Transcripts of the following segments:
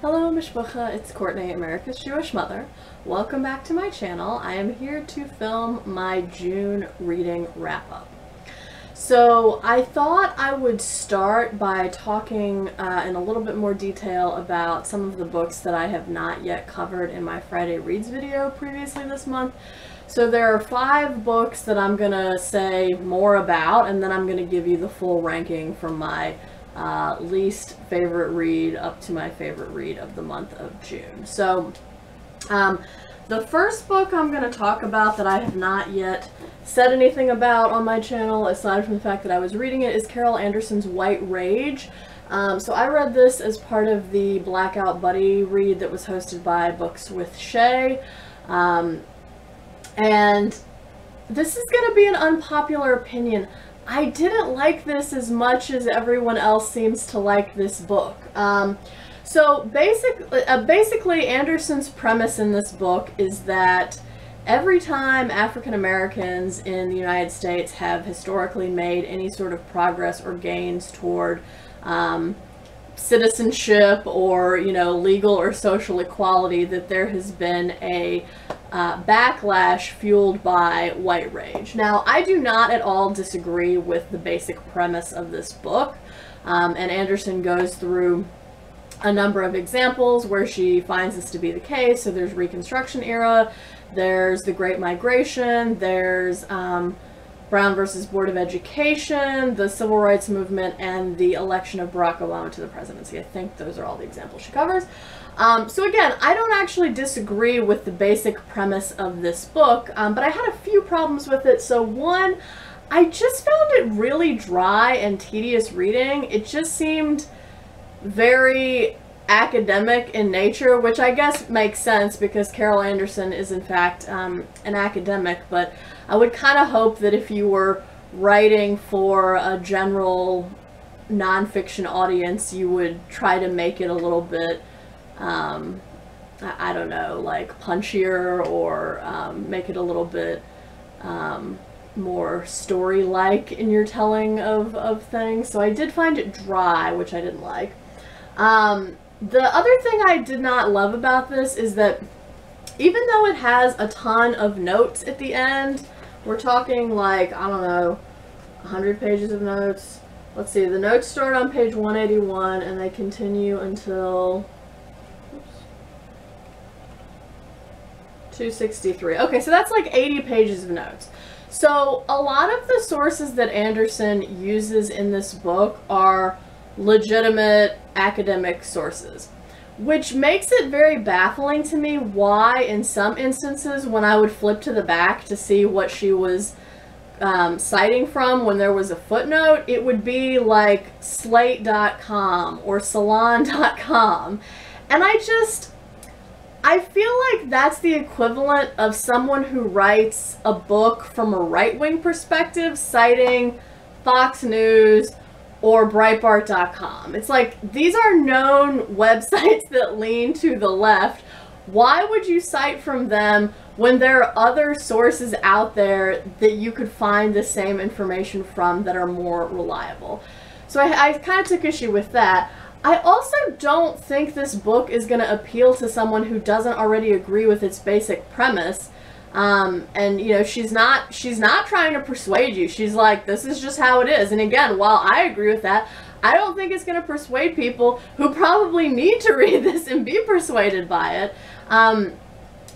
Hello Mishpucha, it's Courtney, America's Jewish Mother. Welcome back to my channel. I am here to film my June reading wrap-up. So I thought I would start by talking in a little bit more detail about some of the books that I have not yet covered in my Friday Reads video previously this month. So there are 5 books that I'm gonna say more about, and then I'm gonna give you the full ranking from my least favorite read up to my favorite read of the month of June. So the first book I'm going to talk about that I have not yet said anything about on my channel, aside from the fact that I was reading it, is Carol Anderson's White Rage. So I read this as part of the Blackout Buddy read that was hosted by Books with Shay. And this is going to be an unpopular opinion. I didn't like this as much as everyone else seems to like this book. So basically Anderson's premise in this book is that every time African Americans in the United States have historically made any sort of progress or gains toward citizenship or, you know, legal or social equality, that there has been a backlash fueled by white rage. Now, I do not at all disagree with the basic premise of this book, and Anderson goes through a number of examples where she finds this to be the case. So there's Reconstruction era, there's the Great Migration, there's Brown versus Board of Education, the Civil Rights Movement, and the election of Barack Obama to the presidency. I think those are all the examples she covers. So again, I don't actually disagree with the basic premise of this book, but I had a few problems with it. So one, I just found it really dry and tedious reading. It just seemed very academic in nature, which I guess makes sense because Carol Anderson is in fact an academic, but I would kind of hope that if you were writing for a general nonfiction audience, you would try to make it a little bit I don't know, like punchier, or make it a little bit more story-like in your telling of things. So I did find it dry, which I didn't like. The other thing I did not love about this is that even though it has a ton of notes at the end, we're talking like, I don't know, 100 pages of notes. Let's see, the notes start on page 181 and they continue until 263. Okay, so that's like 80 pages of notes. So a lot of the sources that Anderson uses in this book are legitimate academic sources, which makes it very baffling to me why in some instances when I would flip to the back to see what she was citing from when there was a footnote, it would be like slate.com or salon.com, and I feel like that's the equivalent of someone who writes a book from a right-wing perspective citing Fox News or Breitbart.com. It's like, these are known websites that lean to the left. Why would you cite from them when there are other sources out there that you could find the same information from that are more reliable? So I kind of took issue with that. I also don't think this book is going to appeal to someone who doesn't already agree with its basic premise. And you know, she's not trying to persuade you. She's like, this is just how it is. And again, while I agree with that, I don't think it's going to persuade people who probably need to read this and be persuaded by it. And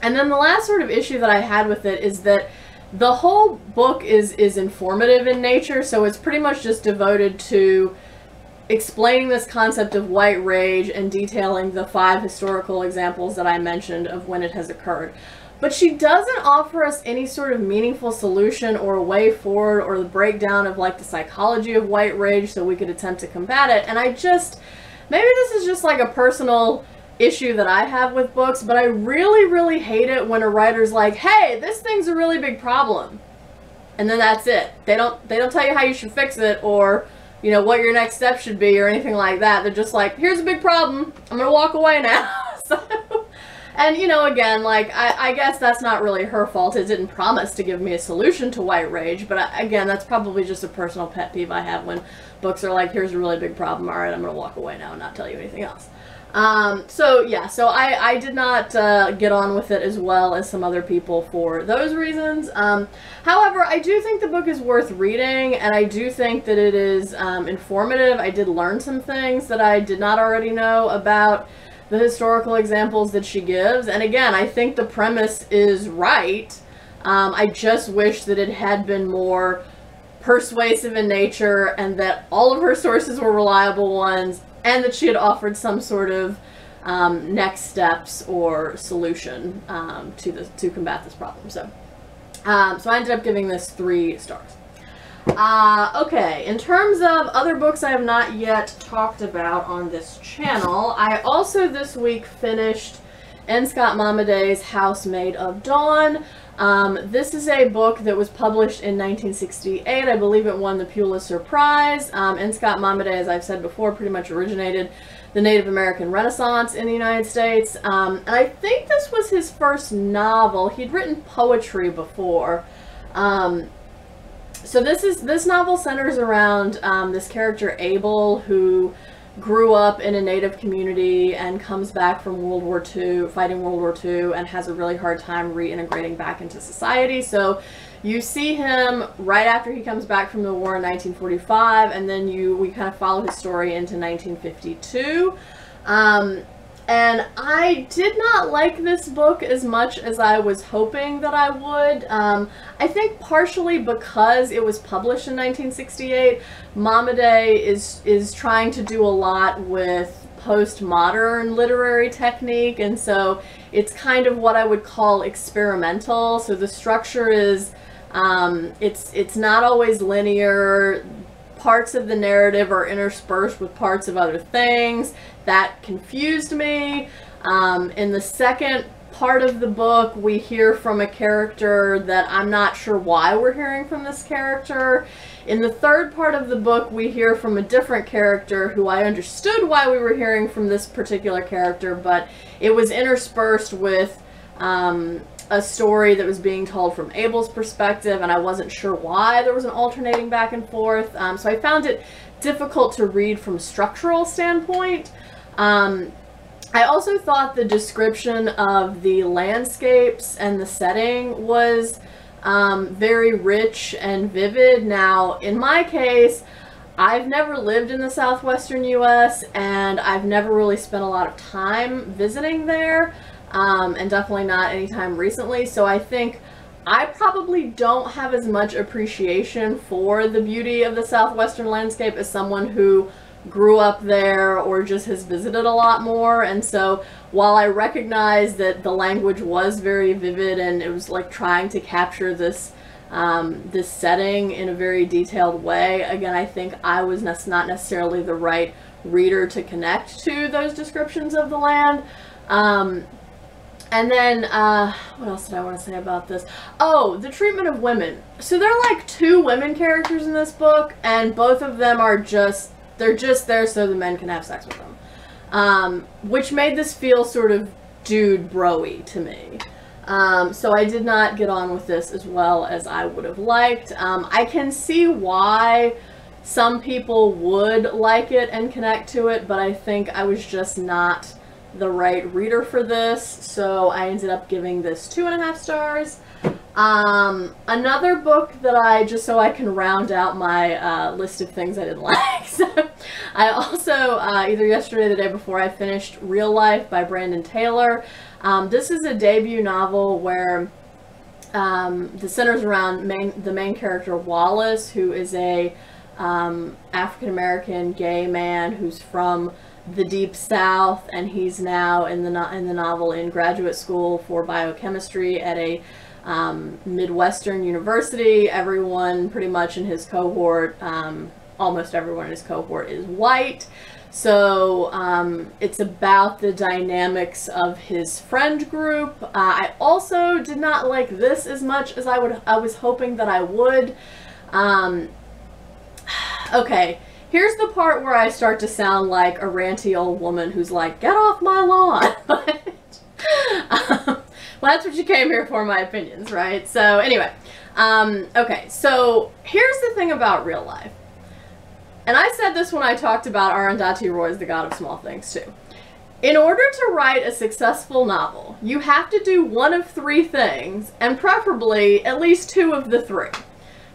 then the last sort of issue that I had with it is that the whole book is informative in nature, so it's pretty much just devoted to explaining this concept of white rage and detailing the 5 historical examples that I mentioned of when it has occurred. But she doesn't offer us any sort of meaningful solution or a way forward or the breakdown of like the psychology of white rage so we could attempt to combat it. And maybe this is just like a personal issue that I have with books, but I really, really hate it when a writer's like, hey, this thing's a really big problem. And then that's it. They don't tell you how you should fix it or, you know, what your next step should be or anything like that. They're just like, here's a big problem. I'm gonna walk away now. And, you know, again, like, I guess that's not really her fault. It didn't promise to give me a solution to white rage. But again, that's probably just a personal pet peeve I have when books are like, here's a really big problem. All right, I'm going to walk away now and not tell you anything else. So yeah, so I did not get on with it as well as some other people for those reasons. However, I do think the book is worth reading, and I do think that it is informative. I did learn some things that I did not already know about the historical examples that she gives, and again, I think the premise is right. I just wish that it had been more persuasive in nature, and that all of her sources were reliable ones, and that she had offered some sort of next steps or solution to combat this problem. So I ended up giving this 3 stars. Okay, in terms of other books I have not yet talked about on this channel, I also this week finished N. Scott Momaday's House Made of Dawn. This is a book that was published in 1968. I believe it won the Pulitzer Prize. N. Scott Momaday, as I've said before, pretty much originated the Native American Renaissance in the United States. And I think this was his first novel. He'd written poetry before. So this novel centers around this character Abel, who grew up in a Native community and comes back from World War II, fighting World War II, and has a really hard time reintegrating back into society. So you see him right after he comes back from the war in 1945, and then we kind of follow his story into 1952. And I did not like this book as much as I was hoping that I would. I think partially because it was published in 1968, Momaday is trying to do a lot with postmodern literary technique, and so it's kind of what I would call experimental. So the structure is, it's not always linear. Parts of the narrative are interspersed with parts of other things. That confused me. In the second part of the book, we hear from a character that I'm not sure why we're hearing from this character. In the third part of the book, we hear from a different character who I understood why we were hearing from this particular character, but it was interspersed with a story that was being told from Abel's perspective, and I wasn't sure why there was an alternating back and forth. So I found it difficult to read from a structural standpoint. I also thought the description of the landscapes and the setting was very rich and vivid. Now, in my case, I've never lived in the southwestern U.S., and I've never really spent a lot of time visiting there. And definitely not anytime recently, so I think I probably don't have as much appreciation for the beauty of the southwestern landscape as someone who grew up there or just has visited a lot more. And so while I recognize that the language was very vivid and it was like trying to capture this this setting in a very detailed way, again, I think I was not necessarily the right reader to connect to those descriptions of the land. And then, what else did I want to say about this? Oh, the treatment of women. So there are like 2 women characters in this book, and both of them are they're just there so the men can have sex with them. Which made this feel sort of dude bro-y to me. So I did not get on with this as well as I would have liked. I can see why some people would like it and connect to it, but I think I was just not the right reader for this, so I ended up giving this 2.5 stars. Another book that just so I can round out my list of things I didn't like. So I also, either yesterday or the day before, I finished Real Life by Brandon Taylor. This is a debut novel where the centers around the main character Wallace, who is a African-American gay man who's from the Deep South, and he's now in the novel in graduate school for biochemistry at a Midwestern university. Everyone pretty much in his cohort, almost everyone in his cohort, is white. So it's about the dynamics of his friend group. I also did not like this as much as I was hoping that I would. Okay. Here's the part where I start to sound like a ranty old woman who's like, get off my lawn. Well, that's what you came here for, my opinions, right? So anyway, okay, so here's the thing about Real Life. And I said this when I talked about Arundhati Roy's The God of Small Things too. In order to write a successful novel, you have to do one of three things, and preferably at least two of the three.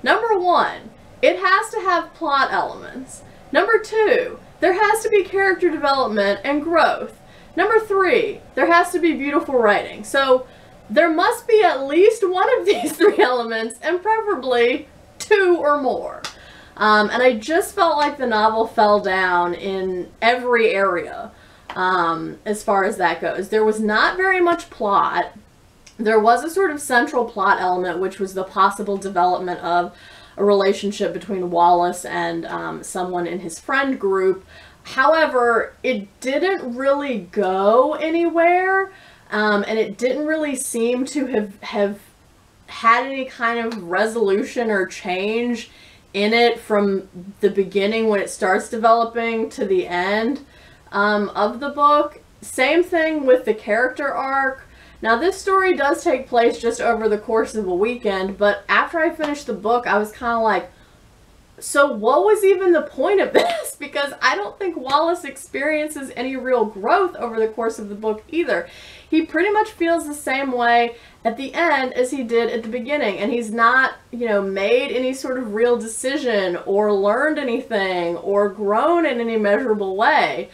Number one, it has to have plot elements. Number two, there has to be character development and growth. Number three, there has to be beautiful writing. So there must be at least one of these three elements, and preferably two or more. And I just felt like the novel fell down in every area as far as that goes. There was not very much plot. There was a sort of central plot element, which was the possible development of a relationship between Wallace and someone in his friend group. However, it didn't really go anywhere, and it didn't really seem to have had any kind of resolution or change in it from the beginning when it starts developing to the end of the book. Same thing with the character arc. Now, this story does take place just over the course of a weekend, but after I finished the book, I was kind of like, so what was even the point of this? Because I don't think Wallace experiences any real growth over the course of the book either. He pretty much feels the same way at the end as he did at the beginning, and he's not, you know, made any sort of real decision or learned anything or grown in any measurable way.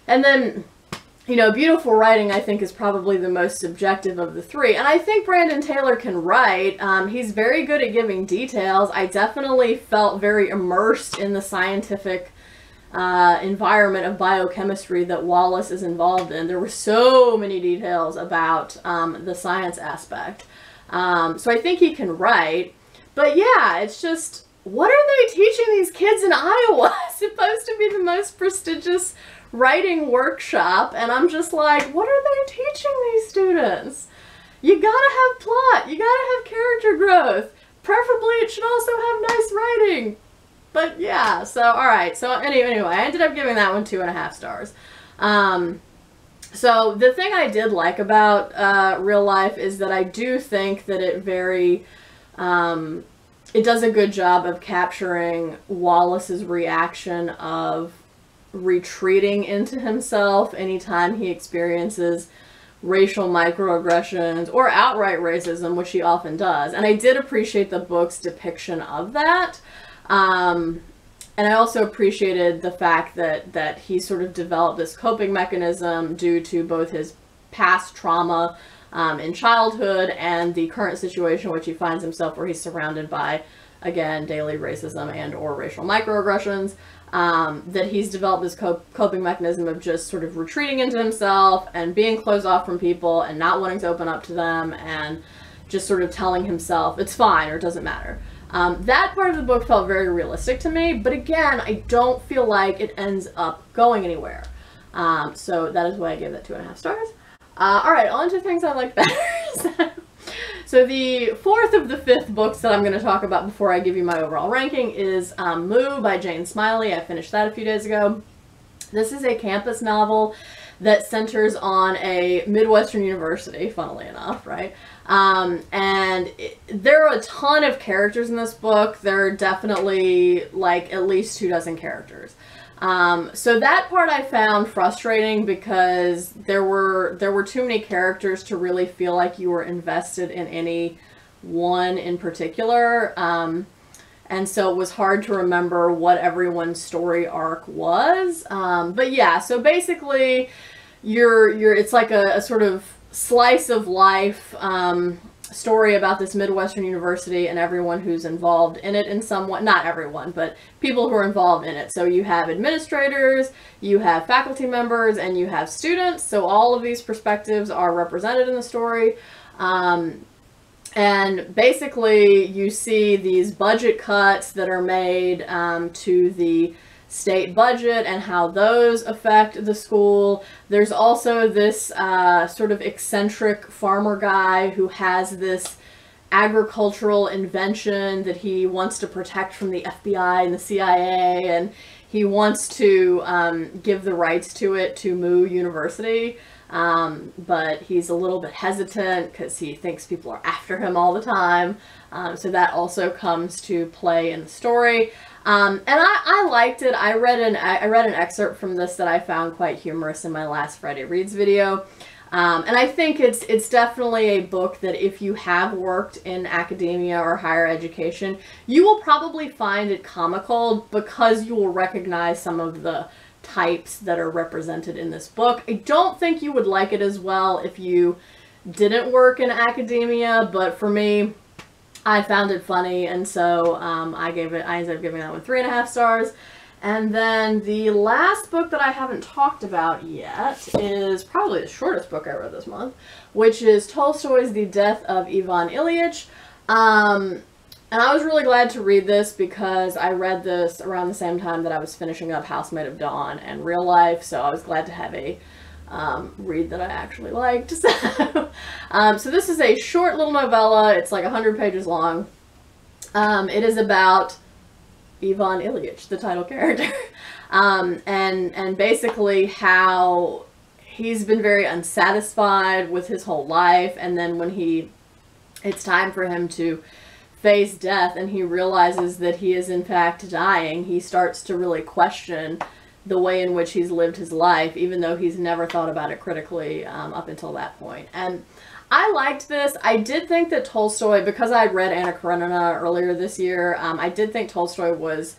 And then, you know, beautiful writing, I think, is probably the most subjective of the three. And I think Brandon Taylor can write. He's very good at giving details. I definitely felt very immersed in the scientific environment of biochemistry that Wallace is involved in. There were so many details about the science aspect. So I think he can write. But yeah, it's just, what are they teaching these kids in Iowa? It's supposed to be the most prestigious writing workshop, and I'm just like, what are they teaching these students? You gotta have plot, you gotta have character growth, preferably it should also have nice writing. But yeah, so alright, so anyway, I ended up giving that one 2.5 stars. So the thing I did like about Real Life is that I do think that it it does a good job of capturing Wallace's reaction of retreating into himself anytime he experiences racial microaggressions or outright racism, which he often does. And I did appreciate the book's depiction of that. And I also appreciated the fact that he sort of developed this coping mechanism due to both his past trauma in childhood and the current situation in which he finds himself, where he's surrounded by, again, daily racism and or racial microaggressions. That he's developed this coping mechanism of just sort of retreating into himself and being closed off from people and not wanting to open up to them and just sort of telling himself it's fine or it doesn't matter. That part of the book felt very realistic to me, but again, I don't feel like it ends up going anywhere. So that is why I gave that 2.5 stars. Alright, on to things I like better. So the fourth of the 5th books that I'm going to talk about before I give you my overall ranking is Moo by Jane Smiley. I finished that a few days ago. This is a campus novel that centers on a Midwestern university, funnily enough, right? There are a ton of characters in this book. There are definitely like at least 24 characters. So that part I found frustrating because there were too many characters to really feel like you were invested in any one in particular. And so it was hard to remember what everyone's story arc was. But yeah, so basically it's like a sort of slice of life, story about this Midwestern university and everyone who's involved in it in some way. Not everyone, but people who are involved in it. So you have administrators, you have faculty members, and you have students. So all of these perspectives are represented in the story. And basically you see these budget cuts that are made to the state budget and how those affect the school. There's also this sort of eccentric farmer guy who has this agricultural invention that he wants to protect from the FBI and the CIA, and he wants to give the rights to it to Moo University, but he's a little bit hesitant because he thinks people are after him all the time. So that also comes to play in the story. And I liked it. I read an excerpt from this that I found quite humorous in my last Friday Reads video. And I think it's definitely a book that if you have worked in academia or higher education, you will probably find it comical because you will recognize some of the types that are represented in this book. I don't think you would like it as well if you didn't work in academia, but for me, I found it funny, and so I ended up giving that one 3.5 stars. And then the last book that I haven't talked about yet is probably the shortest book I read this month, which is Tolstoy's The Death of Ivan Ilyich. And I was really glad to read this because I read this around the same time that I was finishing up Housemaid of Dawn and Real Life, so I was glad to have a read that I actually liked. So this is a short little novella. It's like 100 pages long. It is about Ivan Ilyich, the title character, and basically how he's been very unsatisfied with his whole life, and then when it's time for him to face death and he realizes that he is in fact dying, he starts to really question the way in which he's lived his life, even though he's never thought about it critically up until that point. And I liked this. I did think that Tolstoy, because I read Anna Karenina earlier this year, I did think Tolstoy was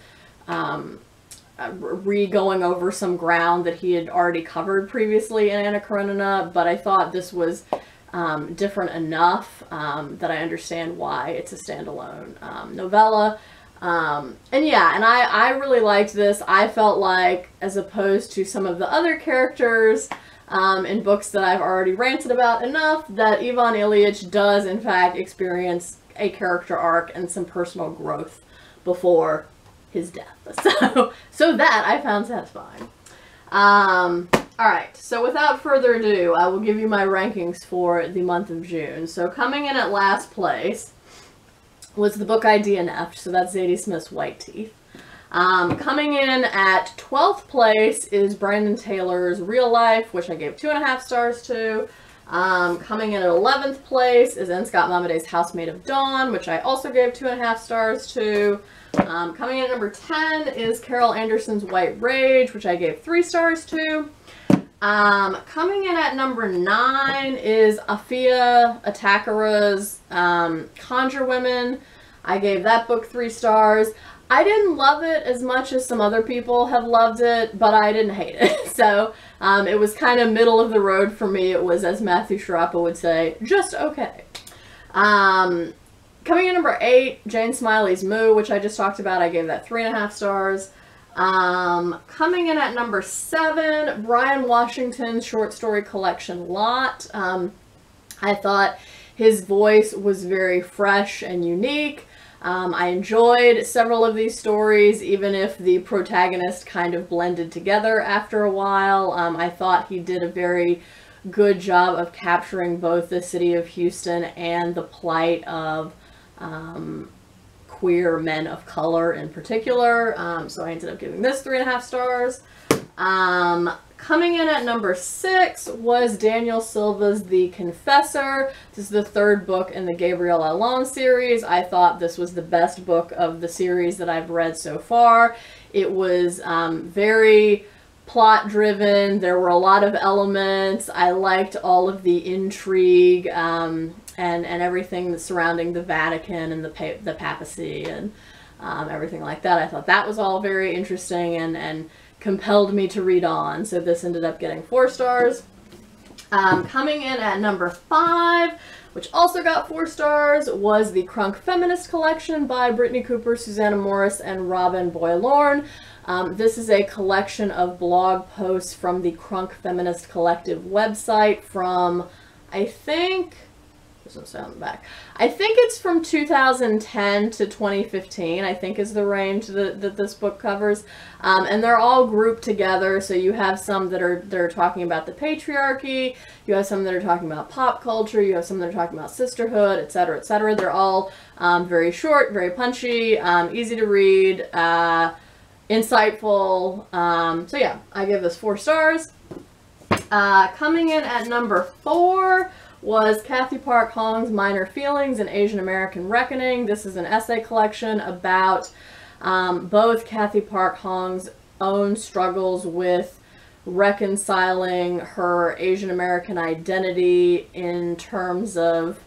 re-going over some ground that he had already covered previously in Anna Karenina, but I thought this was different enough that I understand why it's a standalone novella. And yeah, and I really liked this. I felt like, as opposed to some of the other characters in books that I've already ranted about enough, that Ivan Ilyich does in fact experience a character arc and some personal growth before his death. So that I found satisfying. Alright, so without further ado, I will give you my rankings for the month of June. So coming in at last place was the book I DNF'd, so that's Zadie Smith's White Teeth. Coming in at 12th place is Brandon Taylor's Real Life, which I gave 2.5 stars to. Coming in at 11th place is N. Scott Momaday's Housemaid of Dawn, which I also gave 2.5 stars to. Coming in at number 10 is Carol Anderson's White Rage, which I gave 3 stars to. Coming in at number 9 is Afia Atakora's Conjure Women. I gave that book 3 stars. I didn't love it as much as some other people have loved it, but I didn't hate it. So it was kind of middle of the road for me. It was, as Matthew Sharapa would say, just okay. Coming in number 8, Jane Smiley's Moo, which I just talked about. I gave that 3.5 stars. Coming in at number 7, Bryan Washington's short story collection Lot. I thought his voice was very fresh and unique. I enjoyed several of these stories, even if the protagonist kind of blended together after a while. I thought he did a very good job of capturing both the city of Houston and the plight of queer men of color in particular. So I ended up giving this 3.5 stars. Coming in at number 6 was Daniel Silva's The Confessor. This is the 3rd book in the Gabriel Allon series. I thought this was the best book of the series that I've read so far. It was very plot-driven. There were a lot of elements. I liked all of the intrigue and everything surrounding the Vatican and the papacy and everything like that. I thought that was all very interesting and compelled me to read on, so this ended up getting 4 stars. Coming in at number 5, which also got 4 stars, was the Crunk Feminist collection by Brittney Cooper, Susana Morris, and Robin Boylorn. This is a collection of blog posts from the Crunk Feminist Collective website from, I think, there's no sound back. I think it's from 2010 to 2015, I think is the range that this book covers. And they're all grouped together, so you have some that are talking about the patriarchy, you have some that are talking about pop culture, you have some that are talking about sisterhood, etc., etc. They're all very short, very punchy, easy to read, insightful. So yeah, I give this 4 stars. Coming in at number 4 was Cathy Park Hong's Minor Feelings, An Asian American Reckoning. This is an essay collection about both Cathy Park Hong's own struggles with reconciling her Asian American identity in terms of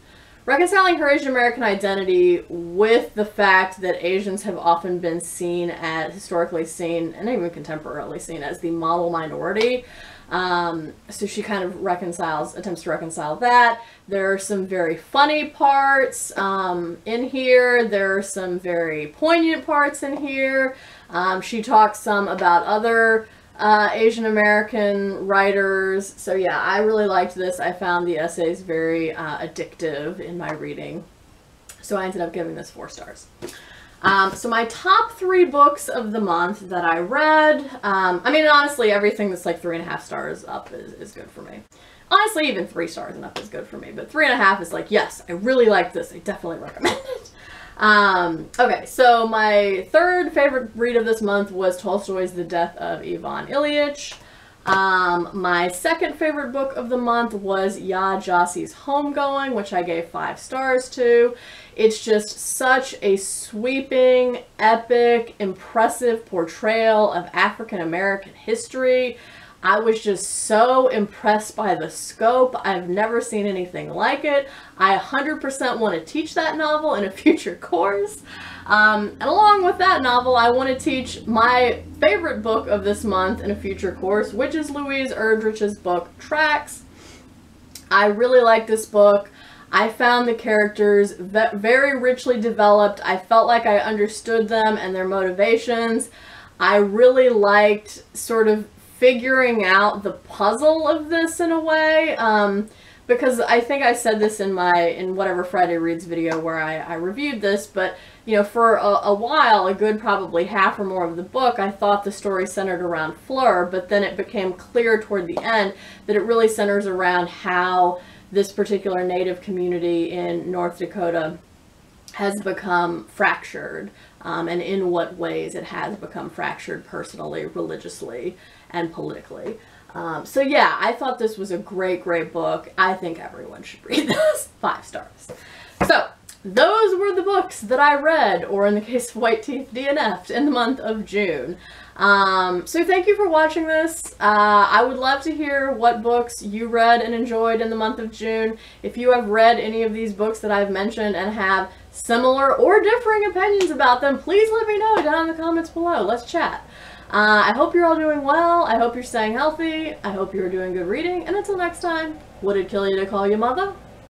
reconciling her Asian American identity with the fact that Asians have often been seen as, historically seen, and even contemporarily seen as the model minority. So she kind of attempts to reconcile that. There are some very funny parts in here. There are some very poignant parts in here. She talks some about other Asian American writers. So yeah, I really liked this. I found the essays very addictive in my reading. So I ended up giving this 4 stars. So my top 3 books of the month that I read, I mean, honestly, everything that's like 3.5 stars up is good for me. Honestly, even 3 stars and up is good for me, but 3.5 is like, yes, I really like this. I definitely recommend it. Okay, so my 3rd favorite read of this month was Tolstoy's The Death of Ivan Ilyich. My 2nd favorite book of the month was Yaa Gyasi's Homegoing, which I gave 5 stars to. It's just such a sweeping, epic, impressive portrayal of African American history. I was just so impressed by the scope. I've never seen anything like it. I 100% want to teach that novel in a future course. And along with that novel, I want to teach my favorite book of this month in a future course, which is Louise Erdrich's book, Tracks. I really like this book. I found the characters very richly developed. I felt like I understood them and their motivations. I really liked sort of figuring out the puzzle of this in a way, because I think I said this in whatever Friday Reads video where I reviewed this, but you know, for a while, a good probably half or more of the book, I thought the story centered around Fleur, but then it became clear toward the end that it really centers around how this particular Native community in North Dakota has become fractured, and in what ways it has become fractured personally, religiously, and politically. So yeah, I thought this was a great book. I think everyone should read this. 5 stars. So those were the books that I read, or in the case of White Teeth, DNF'd in the month of June. So thank you for watching this. I would love to hear what books you read and enjoyed in the month of June. If you have read any of these books that I've mentioned and have similar or differing opinions about them, please let me know down in the comments below. Let's chat. I hope you're all doing well. I hope you're staying healthy. I hope you're doing good reading. And until next time, would it kill you to call you mother?